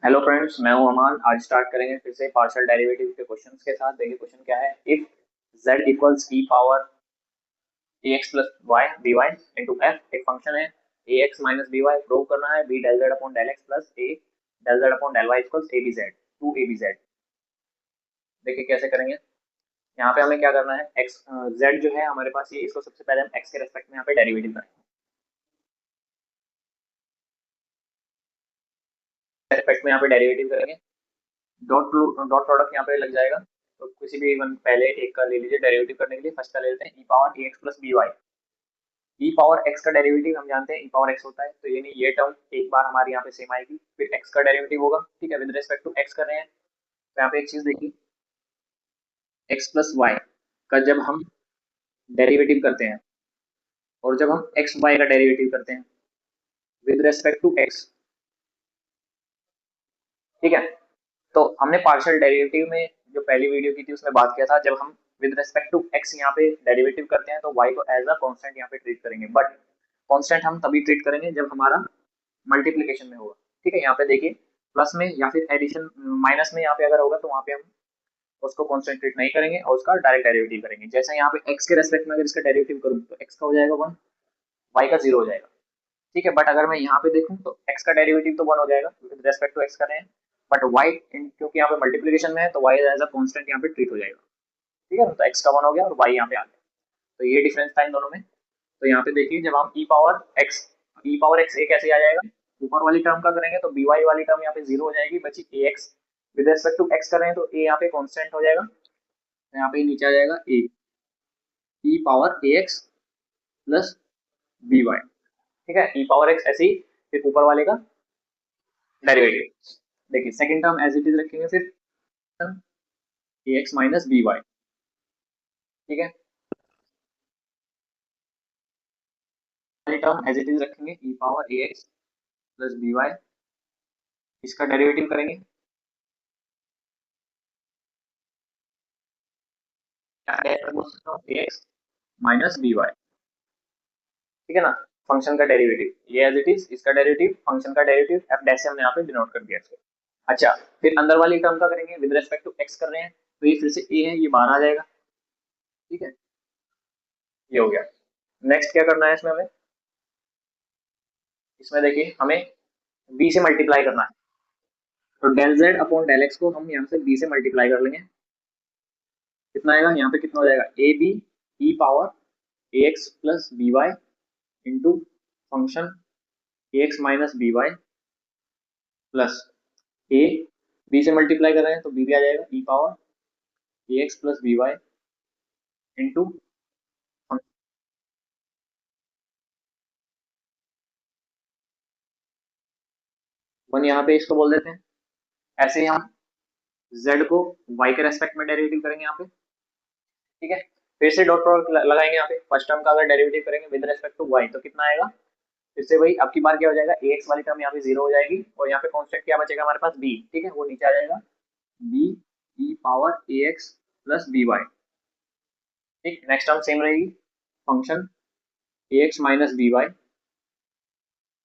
Hello friends, मैं हूं अमान। आज स्टार्ट करेंगे फिर से पार्शियल डेरिवेटिव के क्वेश्चंस के साथ। देखिए क्वेश्चन क्या है। If z equals e power ax plus Y B Y into F एक फंक्शन है ax minus B Y, prove करना है b del z upon del X plus a del z upon del Y equals A B Z two A B Z. देखिए कैसे करेंगे। यहाँ पे हमें क्या करना है, x z जो है हमारे पास, ये इसको सबसे पहले हम x के रेस्पेक्ट में यहाँ पे डेरिवेटिव करेंगे। रेस्पेक्ट में यहाँ पे डेरिवेटिव करेंगे। डॉट डॉट प्रोडक्ट यहाँ पे लग जाएगा। तो किसी भी वन पहले एक का ले लीजिए डेरिवेटिव करने के लिए। फर्स्ट का ले लेते हैं ई पावर ए एक्स प्लस बी वाई। ई पावर एक्स का डेरिवेटिव हम जानते हैं ई पावर एक्स होता है, तो यानी ये टर्म एक बार हमारे यहाँ पे सेम आएगी। फिर एक्स का डेरिवेटिव होगा, ठीक है, विद रिस्पेक्ट टू एक्स कर रहे हैं। तो यहाँ पे एक चीज देखिए, एक्स प्लस वाई का जब हम डेरिवेटिव करते हैं और जब हम एक्स वाई का डेरिवेटिव करते हैं विद रिस्पेक्ट टू एक्स, ठीक है। तो हमने पार्शियल डेरिवेटिव में जो पहली वीडियो की थी उसमें बात किया था, जब हम विद रिस्पेक्ट टू एक्स यहाँ पे डेरिवेटिव करते हैं तो वाई को एज अ कांस्टेंट यहाँ पे ट्रीट करेंगे। बट कांस्टेंट हम तभी ट्रीट करेंगे जब हमारा मल्टीप्लीकेशन में होगा, ठीक है। यहाँ पे देखिए प्लस में या फिर एडिशन माइनस में यहाँ पे अगर होगा तो वहाँ पे हम उसको कॉन्सेंट्रेट नहीं करेंगे और उसका डायरेक्ट डेरिवेटिव करेंगे। जैसे यहाँ पे एक्स के रेस्पेक्ट में अगर इसका डेरिवेटिव करूँ तो एक्स का हो जाएगा वन, वाई का जीरो हो जाएगा, ठीक है। बट अगर मैं यहाँ पे देखूँ तो एक्स का डेरिवेटिव तो वन हो जाएगा विद रेस्पेक्ट टू एक्स कर रहे हैं, बट वाई क्योंकि यहाँ पे मल्टीप्लीकेशन में है तो वाई एज अ कॉन्स्टेंट यहाँ पे ट्रीट हो जाएगा, ठीक है। तो एक्स का वन हो गया और वाई यहाँ पे आ गया। तो ये डिफरेंस था इन दोनों में। तो यहाँ पे देखिए जब हम ई पावर एक्स ए कैसे आ जाएगा, ऊपर वाली टर्म का करेंगे तो बी वाई वाली टर्म यहाँ पे जीरो हो जाएगी, बची a x. With respect to x कर रहे हैं तो ए यहाँ पे कॉन्स्टेंट हो जाएगा, तो यहाँ पे नीचे आ जाएगा ए ई पावर ए एक्स प्लस बी वाई, ठीक है। ई पावर एक्स ऐसे ही, फिर ऊपर वाले का डेरिवेटिव। देखिए second term as it is रखेंगे, फिर ए एक्स माइनस बी वाई, ठीक है। टर्म एज इट इज रखेंगे ई पावर ए एक्स प्लस बी वाई, इसका डेरिवेटिव करेंगे एक्स माइनस बी वाई, ठीक है ना। फंक्शन का डेरिवेटिव ये एज इट इज, इसका डेरिवेटिव फंक्शन का डेरिवेटिव एफ डैश से हमने यहाँ पे डिनोट कर दिया इसको। अच्छा, फिर अंदर वाली टर्म का करेंगे विद रेस्पेक्ट टू एक्स कर रहे हैं, तो ये फिर से ए है, ये बाहर आ जाएगा, ठीक है। ये हो गया। नेक्स्ट क्या करना है इसमें हमें, इसमें देखिए हमें बी से मल्टीप्लाई करना है। तो del Z upon del X को हम यहाँ से बी से मल्टीप्लाई कर लेंगे। कितना आएगा यहाँ पे, कितना हो जाएगा a b e power A x plus B Y into function a x minus B y plus a b से मल्टीप्लाई कर रहे हैं तो बी भी आ जाएगा ई पावर ए x plus B Y into one, यहाँ पे इसको बोल देते हैं। ऐसे ही हम z को y के रेस्पेक्ट में डेरिवेटिव करेंगे यहाँ पे, ठीक है। फिर से डॉट प्रोडक्ट लगाएंगे यहाँ पे। फर्स्ट टर्म का अगर डेरिवेटिव करेंगे विद रेस्पेक्ट टू y तो कितना आएगा, फिर से वही अब की बार क्या हो जाएगा, ए एक्स वाली टर्म यहाँ पे जीरो हो जाएगी और यहाँ पे कांस्टेंट क्या बचेगा हमारे पास b, ठीक है, वो नीचे आ जाएगा b ई पावर ए एक्स प्लस बी वाई, ठीक। नेक्स्ट टर्म सेम रहेगी, function a x minus B y,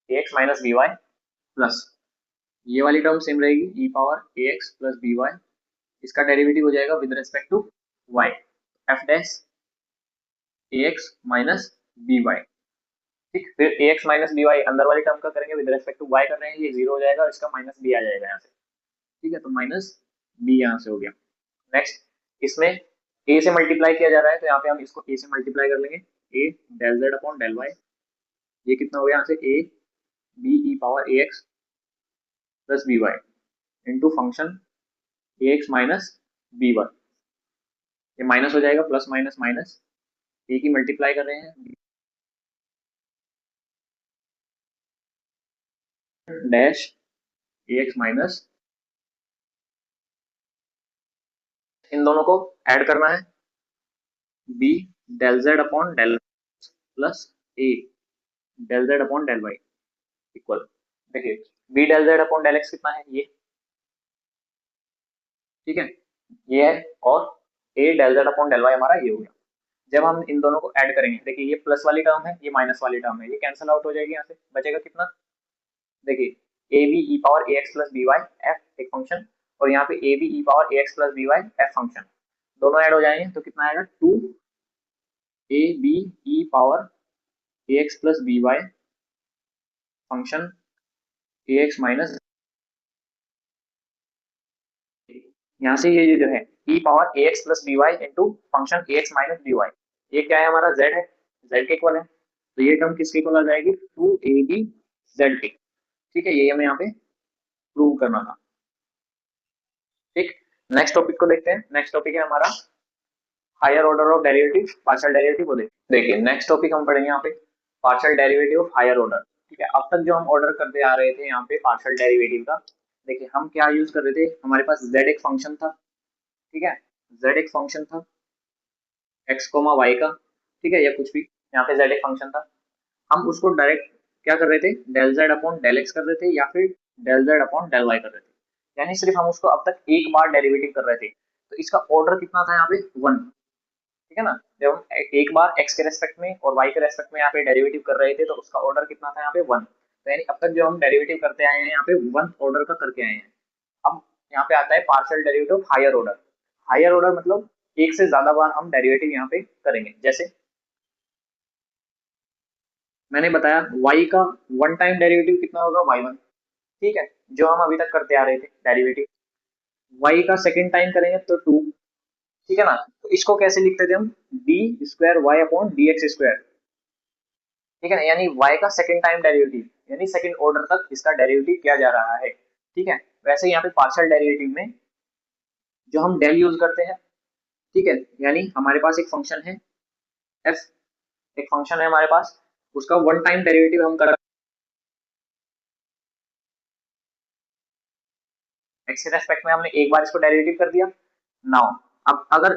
a x minus B y plus ये वाली टर्म सेम रहेगी ई पावर ए एक्स प्लस बी वाई, इसका डेरिवेटिव हो जाएगा with respect to y f dash a x minus B Y, ठीक। फिर ए x minus B y अंदर वाली टर्म का करेंगे विद रेस्पेक्ट टू वाई कर रहे हैं, ये जीरो हो जाएगा और इसका माइनस बी आ जाएगा यहाँ से, ठीक है। तो माइनस बी यहाँ से हो गया। नेक्स्ट इसमें ए से मल्टीप्लाई किया जा रहा है तो यहाँ पे हम इसको ए से मल्टीप्लाई कर लेंगे, a del Z upon del y, ये कितना हो गया यहाँ से a b e power A x plus B Y into function a x minus B y, ये माइनस हो जाएगा, प्लस माइनस माइनस, ए की मल्टीप्लाई कर रहे हैं डैश ए एक्स माइनस, इन दोनों को ऐड करना है b del Z upon del plus a del Z upon del y equal, देखिए b del Z upon del x कितना है ये, ठीक है, ये है, और a del Z upon del y हमारा ये हो गया। जब हम इन दोनों को ऐड करेंगे, देखिए ये प्लस वाली टर्म है, ये माइनस वाली टर्म है, ये कैंसिल आउट हो जाएगी, यहाँ से बचेगा कितना, देखिए a b e power A x plus B y f एक फंक्शन, और यहाँ पे a b e power A x plus B y f function, दोनों ऐड हो जाएंगे तो कितना आएगा, two A b e power A x plus B y function a x minus, यहाँ से ये जो है e power A x plus B Y into function a x minus B y, ये क्या है हमारा z है, z के इक्वल है, तो ये टर्म किसके इक्वल आ जाएगी, टू ए बी जेड के। ठीक है, ये हमें यहाँ पे प्रूव करना था। ठीक, नेक्स्ट टॉपिक को देखते हैं। नेक्स्ट टॉपिक है हमारा higher order of derivative, partial derivative को देखिए नेक्स्ट टॉपिक हम पढ़ेंगे यहाँ पे partial derivative of higher order. ठीक है, अब तक जो हम ऑर्डर करते आ रहे थे यहाँ पे पार्शियल डेरिवेटिव का, देखिए हम क्या यूज कर रहे थे, हमारे पास z एक फंक्शन था, ठीक है, z एक फंक्शन था x कोमा y का, ठीक है, या कुछ भी, यहाँ पे z एक फंक्शन था, हम उसको डायरेक्ट क्या कर रहे थे, del z upon del x कर रहे थे या फिर del z upon del y कर रहे थे, यानी सिर्फ हम उसको अब तक एक बार डेरिवेटिव कर रहे थे, तो इसका ऑर्डर कितना था यहाँ पे, 1। ठीक है ना, जब हम एक बार x के रेस्पेक्ट में और y के रेस्पेक्ट में यहाँ पे डेरिवेटिव कर रहे थे तो उसका ऑर्डर कितना था यहाँ पे 1, तो यानी अब तक जो हम डेरिवेटिव करते आए हैं यहाँ पे 1 ऑर्डर का करके आए हैं। अब यहाँ पे आता है partial derivative higher order. Higher order मतलब एक से ज्यादा बार हम डेरिवेटिव यहाँ पे करेंगे, जैसे मैंने बताया y का वन टाइम डेरिवेटिव कितना होगा, y1, ठीक है, जो हम अभी तक करते आ रहे थे डेरिवेटिव, y का सेकेंड टाइम करेंगे तो 2, ठीक है ना, तो इसको कैसे लिखते थे हम, D square Y upon D X square, ठीक है ना, यानी y का सेकेंड टाइम डेरिवेटिव, यानी सेकेंड ऑर्डर तक इसका डेरिवेटिव किया जा रहा है। ठीक है, वैसे यहाँ पे पार्शियल डेरिवेटिव में जो हम डेल यूज करते हैं, ठीक है, यानी हमारे पास एक फंक्शन है f, एक फंक्शन है हमारे पास, उसका वन टाइम डेरिवेटिव हम कर x के रेस्पेक्ट में हमने एक बार इसको डेरिवेटिव कर दिया। नाउ अब अगर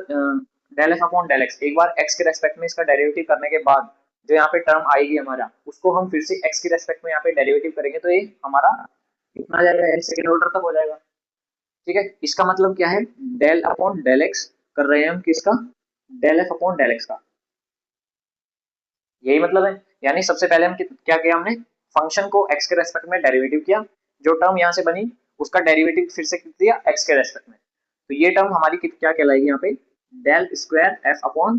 del F upon del X, एक बार x के रेस्पेक्ट में इसका डेरिवेटिव करने के बाद जो यहाँ पे टर्म आएगी हमारा, उसको हम फिर से x के रेस्पेक्ट में यहाँ पे डेरिवेटिव करेंगे, तो ये हमारा कितना आ जाएगा, सेकेंड ऑर्डर तक हो जाएगा। ठीक है, इसका मतलब क्या है, डेल अपॉन डेल एक्स कर रहे हैं हम किसका, del F upon del X का, यही मतलब है। यानी सबसे पहले हम क्या किया, हमने फंक्शन को x के रेस्पेक्ट में डेरिवेटिव किया, जो टर्म यहाँ से बनी उसका डेरिवेटिव फिर से किया x के रेस्पेक्ट में, तो ये टर्म हमारी क्या कहलाएगी यहाँ पे, del square F upon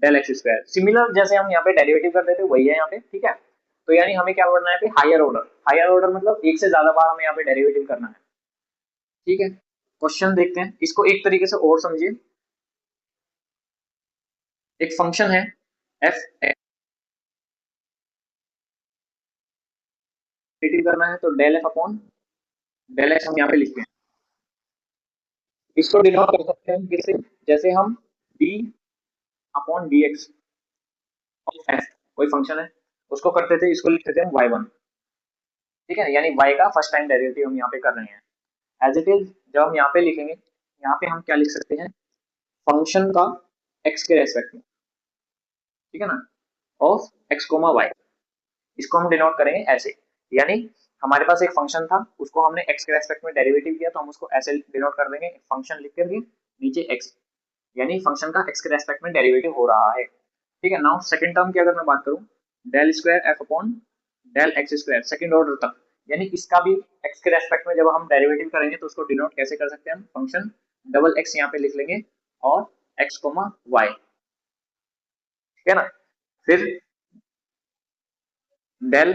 del x square. Similar जैसे हम यहाँ पे डेरिवेटिव करते थे वही है यहाँ पे। ठीक है, तो यानी हमें क्या करना है पे, हायर ऑर्डर। हायर ऑर्डर मतलब एक से ज्यादा बार हमें यहाँ पे डेरिवेटिव करना है। ठीक है, क्वेश्चन देखते हैं इसको एक तरीके से और समझिए। एक फंक्शन है एफ, करना है तो del F upon del X हम यहाँ पे लिखते हैं, इसको डिनोट कर सकते हैं किससे, जैसे हम D upon D x of F, कोई फंक्शन है उसको करते थे, इसको लिखते थे हम y1। ठीक है, यानी y का फर्स्ट टाइम डेरिवेटिव हम यहाँ पे कर रहे हैं। एज इट इज जब हम यहाँ पे लिखेंगे, यहाँ पे हम क्या लिख सकते हैं, फंक्शन का x के रेस्पेक्ट में, ठीक है ना, ऑफ x कोमा y, इसको हम डिनोट करेंगे ऐसे। यानी हमारे पास एक फंक्शन था, उसको हमने x के रेस्पेक्ट में डेरिवेटिव किया, तो हम उसको ऐसे डिनोट कर देंगे, फंक्शन लिख करके नीचे x, यानी फंक्शन का x के रेस्पेक्ट में डेरिवेटिव हो रहा है। ठीक है, नाउ सेकंड टर्म की अगर मैं बात करूं, del square F upon del x square second order तक, यानी इसका भी x के रेस्पेक्ट में जब हम डेरिवेटिव करेंगे तो उसको डिनोट कैसे कर सकते हैं हम, फंक्शन डबल x यहाँ पे लिख लेंगे और x कोमा y, ठीक है ना, फिर del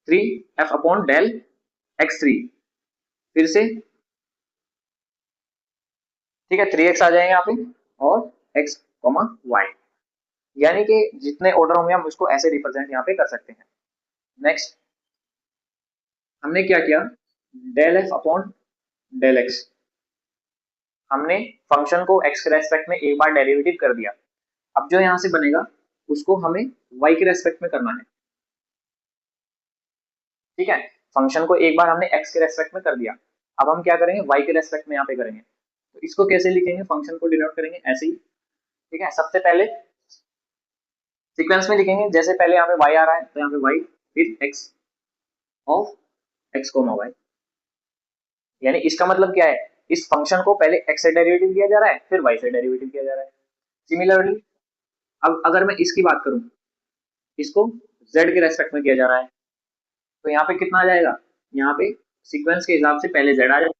3 F upon del x3, फिर से ठीक है 3x आ जाएंगे यहाँ पे और x कोमा y, यानी कि जितने ऑर्डर होंगे हम उसको ऐसे रिप्रेजेंट यहाँ पे कर सकते हैं। नेक्स्ट हमने क्या किया, del F upon del X, हमने फंक्शन को x के रेस्पेक्ट में एक बार डेरिवेटिव कर दिया, अब जो यहाँ से बनेगा उसको हमें y के रेस्पेक्ट में करना है। ठीक है, फंक्शन को एक बार हमने x के रेस्पेक्ट में कर दिया, अब हम क्या करेंगे, y के रेस्पेक्ट में यहाँ पे करेंगे, तो इसको कैसे लिखेंगे, फंक्शन को डिनोट करेंगे ऐसे ही। ठीक है, सबसे पहले सीक्वेंस में लिखेंगे, जैसे पहले यहाँ पे y आ रहा है तो यहाँ पे y, फिर x of x comma y, यानी इसका मतलब क्या है, इस फंक्शन को पहले x से डेरिवेटिव किया जा रहा है फिर y से डेरिवेटिव किया जा रहा है। सिमिलरली अब अगर मैं इसकी बात करूं, इसको z के रेस्पेक्ट में किया जा रहा है, तो यहाँ पे कितना आ जाएगा, यहाँ पे सीक्वेंस के हिसाब से पहले z आ जाता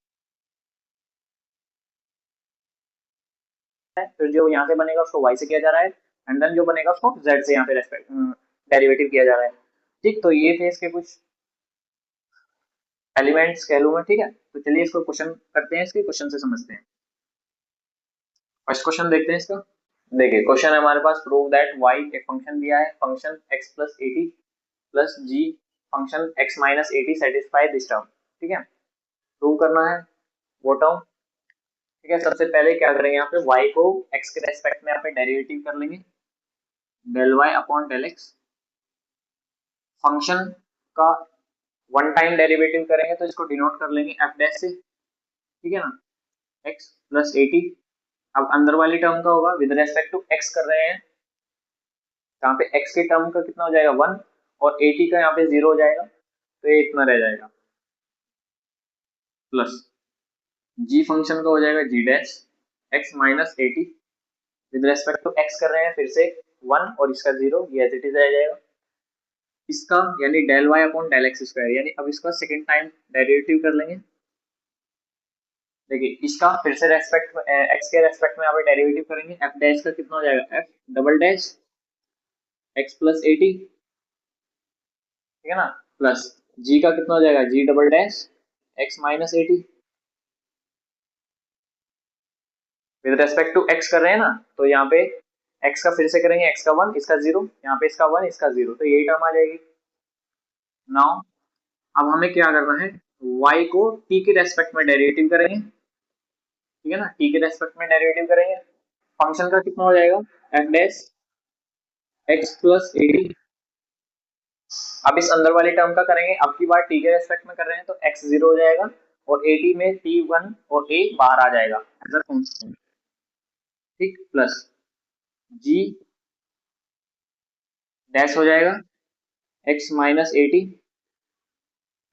है, फिर जो यहाँ से बनेगा उसको y से किया जा रहा है, एंड देन जो बनेगा उसको z से यहाँ पे रेस्पेक्ट डेरिवेटिव किया जा रहा है। ठीक, तो ये थे इसके कुछ एलिमेंट्स कह लूँ मैं, ठीक है। तो चलिए इसको क्वेश्चन करते हैं, इसके क्वेश्चन से समझते हैं। फर्स्ट क्वेश्चन देखते हैं इसका। देखिए क्वेश्चन है हमारे पास, प्रूव दैट y एक फंक्शन दिया है, function x plus A T plus G function x minus A T satisfy this term. ठीक है, प्रूव करना है वो टर्म। ठीक है, सबसे पहले क्या करेंगे, यहाँ पे y को x के रेस्पेक्ट में यहाँ पे डेरिवेटिव कर लेंगे, del y upon del X. Function का वन टाइम डेरिवेटिव करेंगे तो इसको डिनोट कर लेंगे f डैश से। ठीक है ना, x प्लस एटी। अब अंदर वाली टर्म का होगा विद रेस्पेक्ट टू x कर रहे हैं, यहाँ पे x के टर्म का कितना हो जाएगा 1, और 80 का यहाँ पे 0 हो जाएगा, तो ये इतना रह जाएगा, प्लस g फंक्शन का हो जाएगा g dash x minus 80, with respect to x कर रहे हैं फिर से 1 और इसका 0, ये एज इट इज रह जाएगा। इसका यानी del y upon del x square, यानी अब इसका सेकंड टाइम डेरिवेटिव कर लेंगे। देखिए इसका फिर से रेस्पेक्ट में x के रेस्पेक्ट में यहाँ पे डेरिवेटिव करेंगे, f डैश का कितना हो जाएगा f double dash x plus 80, ठीक है ना, प्लस g का कितना हो जाएगा g double dash x minus 80। With respect to x कर रहे हैं ना, तो यहाँ पे x का फिर से करेंगे, x का 1 इसका 0, यहाँ पे इसका 1 इसका 0, तो यही टर्म आ जाएगी। नाउ अब हमें क्या करना है, y को t के रेस्पेक्ट में डेरिवेटिव करेंगे। ठीक है ना, t के रेस्पेक्ट में डेरिवेटिव करेंगे, फंक्शन का कितना हो जाएगा f डैश x प्लस 80। अब इस अंदर वाली टर्म का करेंगे, अब की बार t के रेस्पेक्ट में कर रहे हैं तो x 0 हो जाएगा, और 80 में t 1 और a बाहर आ जाएगा एज अ कांस्टेंट। ठीक, प्लस g डैश हो जाएगा x माइनस 80,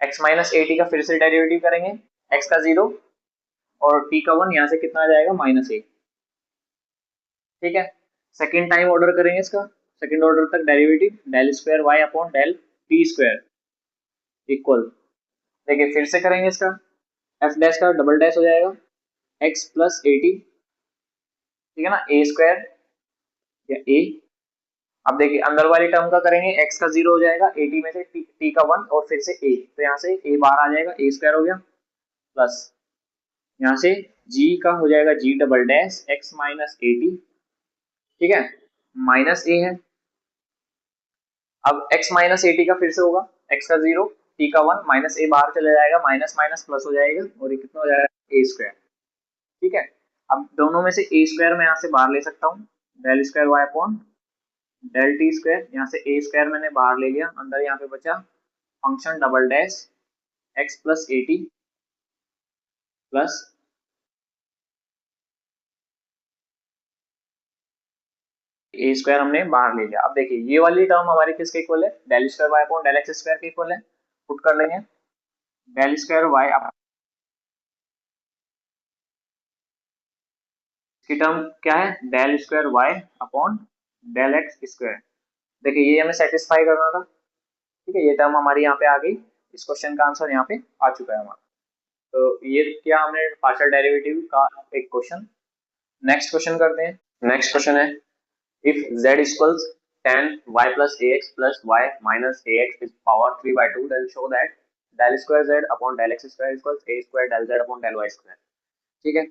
x माइनस 80 का फिर से डेरिवेटिव करेंगे, x का 0 और t का 1, यहाँ से कितना आ जाएगा माइनस 8। ठीक है, सेकेंड टाइम ऑर्डर करेंगे इसका, सेकेंड ऑर्डर तक derivative, del square y upon del T square equal. देखिए फिर से करेंगे इसका, f डैश का डबल डैश हो जाएगा x प्लस 80, ठीक है ना, a स्क्वायर या a। अब देखिए अंदर वाली टर्म का करेंगे, x का 0 हो जाएगा, 80 में से t का 1 और फिर से a, तो यहाँ से a बाहर आ जाएगा, a स्क्वायर हो गया, प्लस यहाँ से g का हो जाएगा g double dash x minus 80, ठीक है, माइनस a है। अब x माइनस 80 का फिर से होगा, x का 0 t का 1 माइनस a बाहर चला जाएगा, माइनस माइनस प्लस हो जाएगा, और ये कितना हो जाएगा a स्क्वायर। ठीक है, अब दोनों में से a स्क्वायर मैं यहाँ से बाहर ले सकता हूँ, del square y upon del T square, यहाँ से a स्क्वायर मैंने बाहर ले लिया, अंदर यहाँ पे बचा function double dash x plus 80 plus a square हमने बाहर ले लिया। अब देखिए ये वाली टर्म हमारी किसके इक्वल है, del square Y upon del x square के इक्वल है। पुट कर लेंगे, डेल स्क्वायर वाई की टर्म क्या है, del square Y upon del x square. देखिए ये हमें सेटिस्फाई करना था, ठीक है, ये टर्म हमारी यहाँ पे आ गई, इस क्वेश्चन का आंसर यहाँ पे आ चुका है हमारा। तो ये किया हमने पार्शियल डेरिवेटिव का एक क्वेश्चन। नेक्स्ट क्वेश्चन करते हैं। नेक्स्ट क्वेश्चन है, if z equals tan y plus ax plus y minus ax is power 3 by 2, then show that del square z upon del x square equals a square del z upon del y square। ठीक है,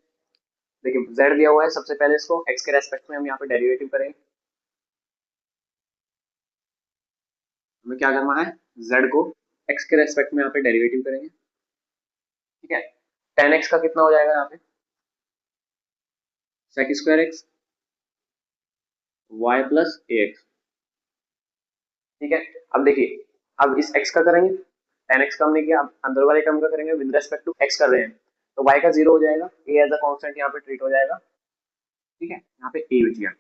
देखिए z दिया हुआ है, सबसे पहले इसको x के रेस्पेक्ट में हम यहाँ पे डेरिवेटिव करेंगे। हमें क्या करना है, z को x के रेस्पेक्ट में यहाँ पे डेरिवेटिव करेंगे। ठीक है, tan x का कितना हो जाएगा यहाँ पे sec square x y plus ax। ठीक है, अब देखिए अब इस x का करेंगे, tan x का हमने किया, अब अंदर वाले टर्म का करेंगे विद रेस्पेक्ट टू x कर रहे हैं, तो y का 0 हो जाएगा, a एज अ कांस्टेंट यहाँ पे ट्रीट हो जाएगा। ठीक है, यहाँ पे a बच गया,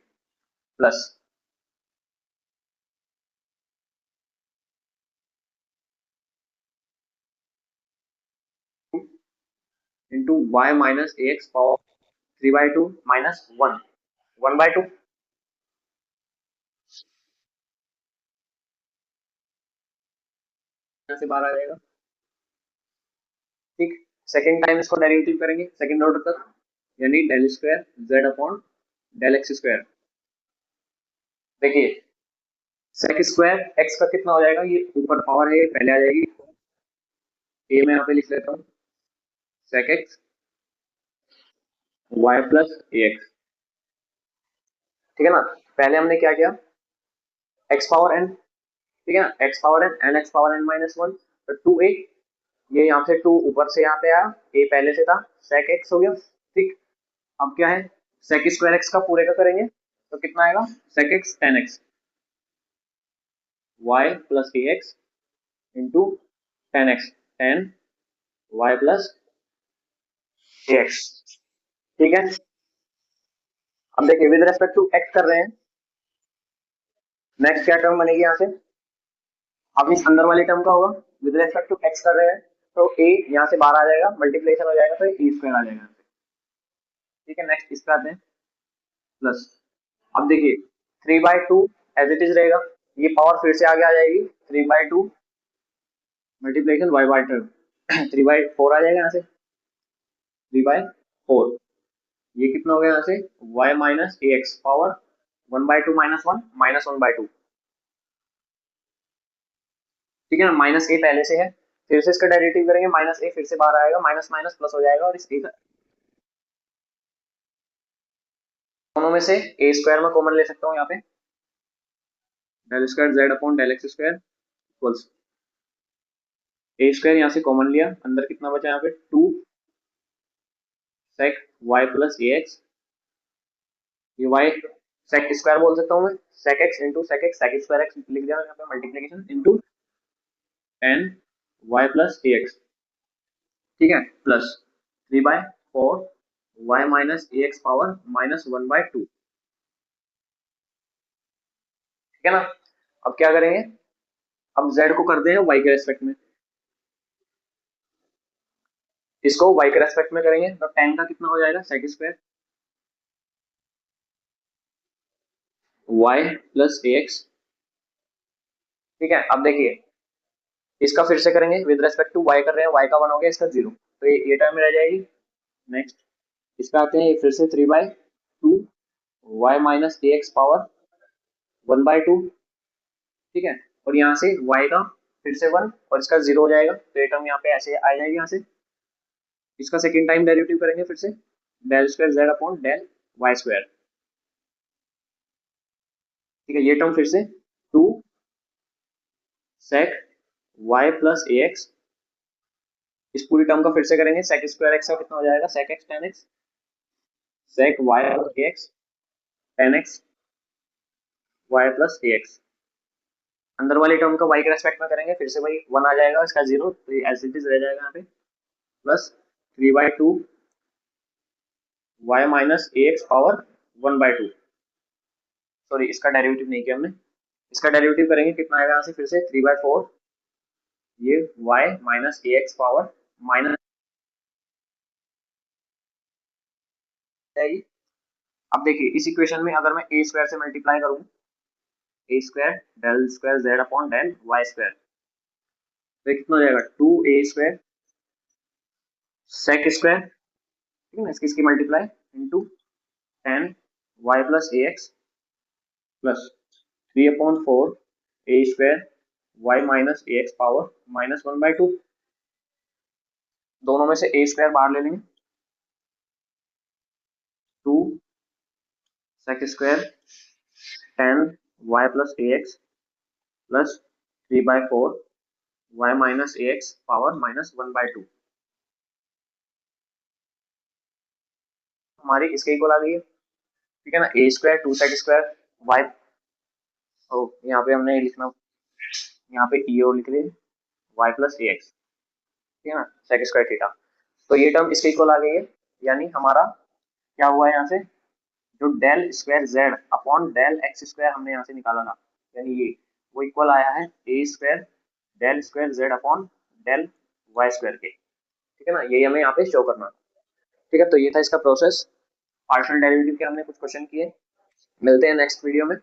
प्लस इंटू y माइनस ए एक्स पावर 3/2 माइनस 1 1/2, यहाँ से बाहर आ जाएगा, ठीक, सेकेंड टाइम इसको डेरिवेटिव करेंगे सेकेंड ऑर्डर तक, यानी del square Z upon del x square. देखिए सेक स्क्वायर एक्स का कितना हो जाएगा, ये ऊपर पावर है पहले आ जाएगी, ए में यहाँ पे लिख लेता हूँ सेक एक्स वाई प्लस ए एक्स। ठीक है ना, पहले हमने क्या किया, एक्स पावर एन, ठीक है ना, X power N X power N minus one, तो टू ए, ये यहाँ से टू ऊपर से यहाँ पे आया, ए पहले से था, सेक एक्स हो गया। ठीक, अब क्या है, सेक स्क्वायर एक्स का पूरे का करेंगे तो कितना आएगा, sec x tan x y plus ए x into tan x, tan y plus ए एक्स। ठीक है, अब देखिए विद रेस्पेक्ट टू एक्स कर रहे हैं, नेक्स्ट क्या टर्म बनेगी यहाँ से, अब इस अंदर वाली टर्म का होगा, विद रेस्पेक्ट टू एक्स कर रहे हैं तो ए यहाँ से बाहर आ जाएगा, मल्टीप्लिकेशन हो जाएगा तो ए स्क्वायर आ जाएगा। ठीक है, नेक्स्ट इस पे आते हैं, प्लस, अब देखिए three by two as it is रहेगा, ये पावर फिर से आगे आ जाएगी, three by two multiplication y by term, three by four आ जाएगा यहाँ से, थ्री बाई फोर, ये कितना हो गया यहाँ से, Y minus A x power one by two minus one by two. ठीक है ना, माइनस ए पहले से है, फिर से इसका डेरिवेटिव करेंगे, माइनस ए फिर से बाहर आएगा, माइनस माइनस प्लस हो जाएगा, और इस ए का दोनों में से ए स्क्वायर में कॉमन ले सकता हूँ यहाँ पे, del square Z upon del x square equals a square, यहाँ से कॉमन लिया, अंदर कितना बचा यहाँ पे, टू सेक वाई प्लस ए एक्स, ये वाई सेक स्क्वायर बोल सकता हूँ मैं, sec x into sec x, sec square x लिख दिया यहाँ पे, multiplication into tan y plus ए एक्स। ठीक है, plus three by four y minus A x power minus one by two. ठीक है ना, अब क्या करेंगे, अब z को करते हैं y के रेस्पेक्ट में, इसको y के रेस्पेक्ट में करेंगे तो tan का कितना हो जाएगा, सेक स्क्वायर y प्लस ए एक्स। ठीक है, अब देखिए इसका फिर से करेंगे, विद रेस्पेक्ट टू y कर रहे हैं, y का वन हो गया, इसका जीरो, तो ये टर्म में रह जाएगी। नेक्स्ट इसका आते हैं, फिर से three by two Y minus A x power one by two. ठीक है, और यहाँ से y का फिर से वन और इसका जीरो हो जाएगा, तो ये टर्म यहाँ पे ऐसे आ जाएगी, यहाँ से इसका सेकेंड टाइम डेरिवेटिव करेंगे, फिर से del square Z upon del Y square. ठीक है, ये टर्म फिर से टू सेक वाई प्लस ए एक्स, इस पूरी टर्म का फिर से करेंगे, सेक स्क्वायर एक्स का कितना हो जाएगा, sec x tan x, sec Y plus ए x tan x y plus ए एक्स, अंदर वाली टर्म का y के रेस्पेक्ट में करेंगे, फिर से वही वन आ जाएगा, इसका जीरो, तो ये एज इट इज रह जाएगा यहाँ पे, plus three by two Y minus A x power one by two. Sorry, इसका डेरिवेटिव नहीं किया हमने, इसका डेरिवेटिव करेंगे, कितना आएगा यहाँ से, फिर से थ्री बाई फोर, ये y माइनस ए एक्स पावर माइनस जाएगी। अब देखिए इस इक्वेशन में अगर मैं ए स्क्वायर से मल्टीप्लाई करूँ, a square del square Z upon del Y square, तो कितना हो जाएगा, two a square sec square, ठीक है ना, इसकी multiply into tan y plus A x plus three upon four a square y minus A x power minus one by two, दोनों में से ए स्क्वायर बाहर ले लेंगे, two sec square tan y plus A x plus three by four y minus A x power minus one by two, हमारी इसके equal आ गई है। ठीक है ना, a square two sec square y, तो यहाँ पे हमने लिखना, यहाँ पे ई और लिख रहे वाई प्लस ए एक्स, ठीक है ना, सेक स्क्वायर थीटा, तो ये टर्म इसके इक्वल आ गई है, यानी हमारा क्या हुआ है, यहाँ से जो del square Z upon del x square हमने यहाँ से निकाला था, यानी ये वो इक्वल आया है a square del square Z upon del Y square के। ठीक है ना, ये हमें यहाँ पे शो करना। ठीक है, तो ये था इसका प्रोसेस, पार्शियल डेरिवेटिव के हमने कुछ क्वेश्चन किए, मिलते हैं नेक्स्ट वीडियो में।